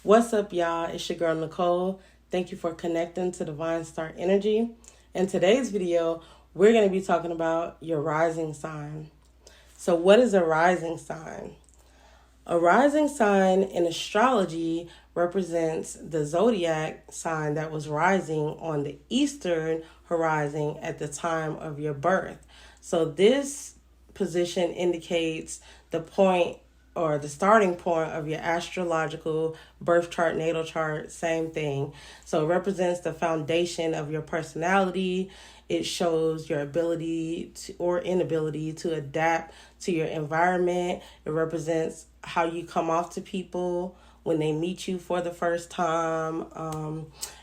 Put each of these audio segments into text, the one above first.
What's up, y'all? It's your girl, Nicole. Thank you for connecting to Divine Star Energy. In today's video, we're going to be talking about your rising sign. So, what is a rising sign? A rising sign in astrology represents the zodiac sign that was rising on the eastern horizon at the time of your birth. So, this position indicates the point or the starting point of your astrological birth chart, natal chart, same thing. So it represents the foundation of your personality. It shows your ability to, or inability to adapt to your environment. It represents how you come off to people when they meet you for the first time.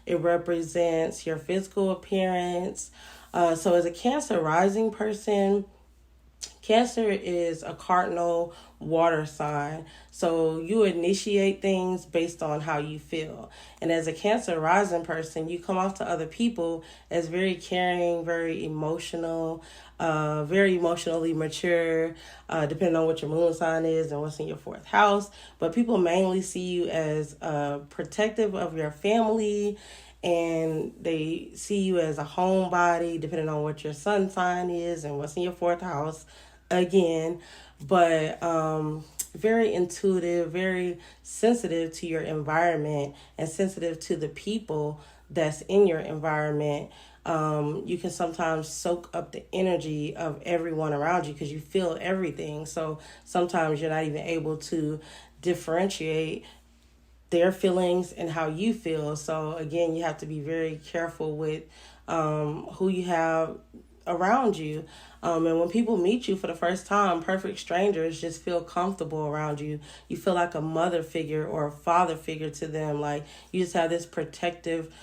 It represents your physical appearance. So as a Cancer rising person, Cancer is a cardinal water sign. So you initiate things based on how you feel. And as a Cancer rising person, you come off to other people as very caring, very emotional, very emotionally mature, depending on what your moon sign is and what's in your fourth house. But people mainly see you as protective of your family, and they see you as a homebody, depending on what your sun sign is and what's in your fourth house again. But very intuitive, very sensitive to your environment and sensitive to the people that's in your environment. You can sometimes soak up the energy of everyone around you because you feel everything. So sometimes you're not even able to differentiate their feelings and how you feel. So again, you have to be very careful with who you have around you. And when people meet you for the first time, perfect strangers just feel comfortable around you. You feel like a mother figure or a father figure to them. Like you just have this protective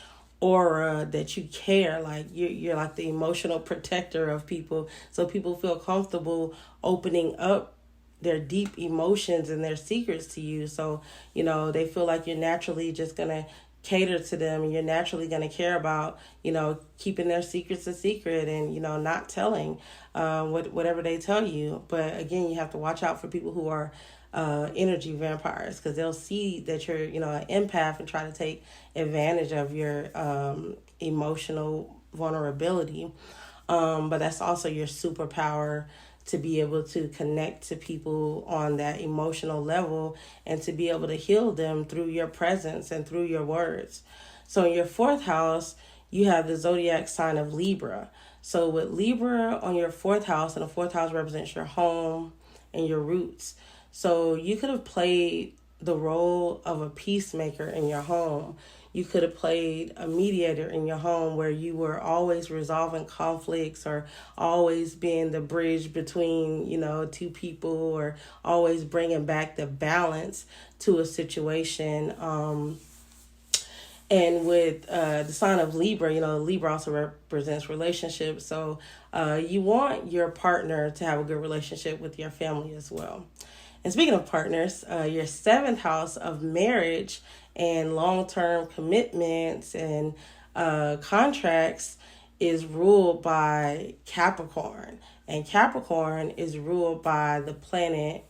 aura that you care. Like you're like the emotional protector of people. So people feel comfortable opening up their deep emotions and their secrets to you. So, they feel like you're naturally just going to cater to them, and you're naturally going to care about, keeping their secrets a secret and, not telling whatever they tell you. But again, you have to watch out for people who are energy vampires, because they'll see that you're, an empath and try to take advantage of your emotional vulnerability. But that's also your superpower, to be able to connect to people on that emotional level and to be able to heal them through your presence and through your words. So in your fourth house, you have the zodiac sign of Libra. So with Libra on your fourth house, and the fourth house represents your home and your roots. So you could have played the role of a peacemaker in your home. You could have played a mediator in your home, where you were always resolving conflicts or always being the bridge between, two people, or always bringing back the balance to a situation. And with the sign of Libra, Libra also represents relationships. So you want your partner to have a good relationship with your family as well. And speaking of partners, your seventh house of marriage and long-term commitments and contracts is ruled by Capricorn. And Capricorn is ruled by the planet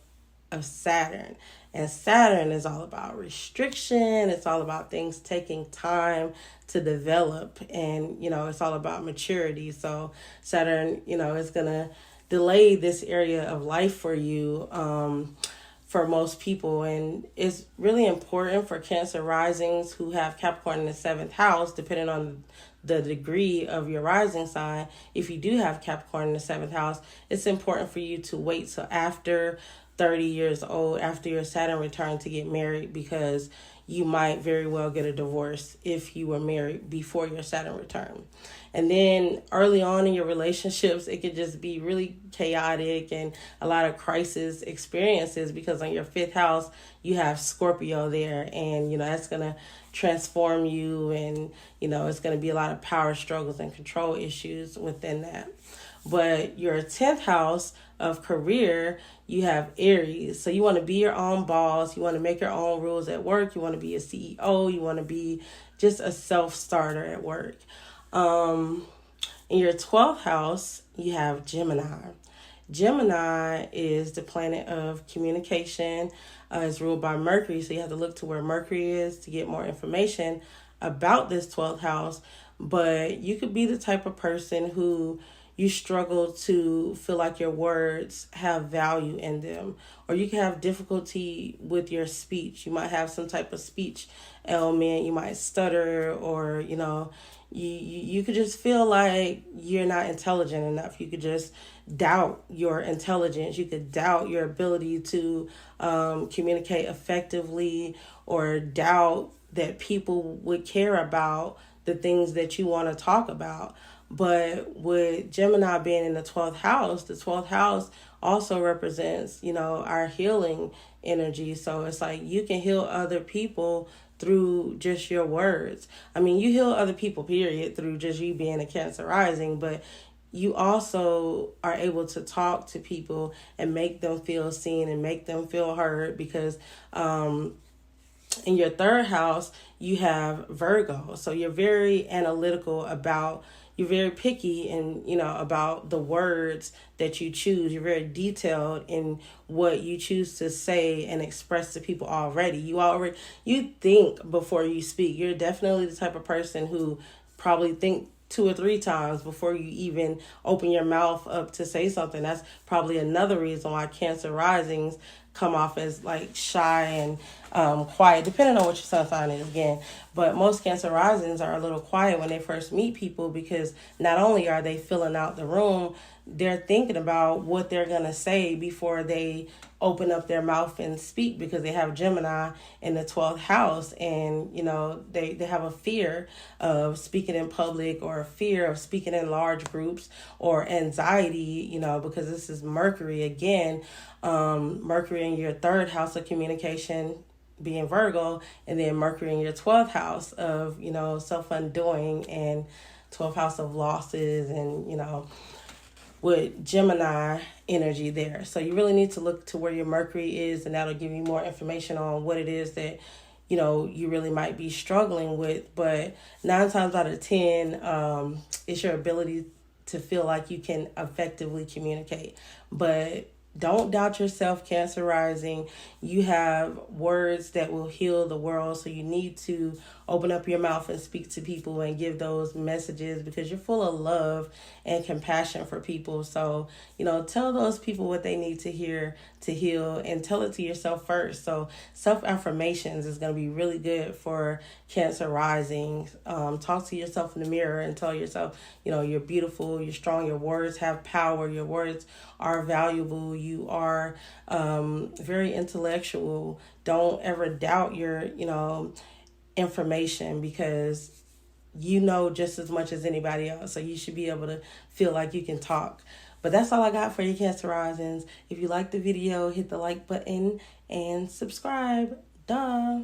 of Saturn. And Saturn is all about restriction. It's all about things taking time to develop. And, it's all about maturity. So Saturn, is going to delay this area of life for you for most people. And it's really important for Cancer risings who have Capricorn in the seventh house, depending on the degree of your rising sign. If you do have Capricorn in the seventh house, it's important for you to wait till after 30 years old, after your Saturn return, to get married, because you might very well get a divorce if you were married before your Saturn return. And then early on in your relationships, it could just be really chaotic and a lot of crisis experiences, because on your fifth house, you have Scorpio there, and, that's going to transform you, and, it's going to be a lot of power struggles and control issues within that. But your 10th house of career, you have Aries. So you want to be your own boss. You want to make your own rules at work. You want to be a CEO. You want to be just a self-starter at work. In your 12th house, you have Gemini. Gemini is the planet of communication. It's ruled by Mercury, so you have to look to where Mercury is to get more information about this 12th house. But you could be the type of person who you struggle to feel like your words have value in them, or you can have difficulty with your speech. You might have some type of speech ailment. You might stutter, or you could just feel like you're not intelligent enough. You could just doubt your intelligence. You could doubt your ability to communicate effectively, or doubt that people would care about the things that you want to talk about. But with Gemini being in the 12th house also represents, our healing energy. So it's like you can heal other people through just your words. I mean, you heal other people, period, through just you being a Cancer rising, but you also are able to talk to people and make them feel seen and make them feel heard, because in your 3rd house, you have Virgo. So you're very analytical about, you're very picky and, about the words that you choose. You're very detailed in what you choose to say and express to people already. You think before you speak. You're definitely the type of person who probably think 2 or 3 times before you even open your mouth up to say something. That's probably another reason why Cancer risings come off as like shy and quiet, depending on what your sun sign is again. But most Cancer risings are a little quiet when they first meet people, because not only are they filling out the room, they're thinking about what they're going to say before they open up their mouth and speak, because they have Gemini in the 12th house, and they have a fear of speaking in public, or a fear of speaking in large groups, or anxiety, because this is Mercury again. Mercury in your 3rd house of communication being Virgo, and then Mercury in your 12th house of self-undoing, and 12th house of losses, and with Gemini energy there. So you really need to look to where your Mercury is, and that'll give you more information on what it is that you really might be struggling with. But 9 times out of 10, it's your ability to feel like you can effectively communicate. But don't doubt yourself, Cancer rising. You have words that will heal the world, so you need to open up your mouth and speak to people and give those messages, because you're full of love and compassion for people. So, tell those people what they need to hear to heal, and tell it to yourself first. So self-affirmations is going to be really good for Cancer rising. Talk to yourself in the mirror and tell yourself, you're beautiful, you're strong, your words have power, your words are valuable, you are very intellectual. Don't ever doubt your, information, because you know just as much as anybody else. So you should be able to feel like you can talk. But that's all I got for you, Cancer risings. If you like the video, hit the like button and subscribe. Duh.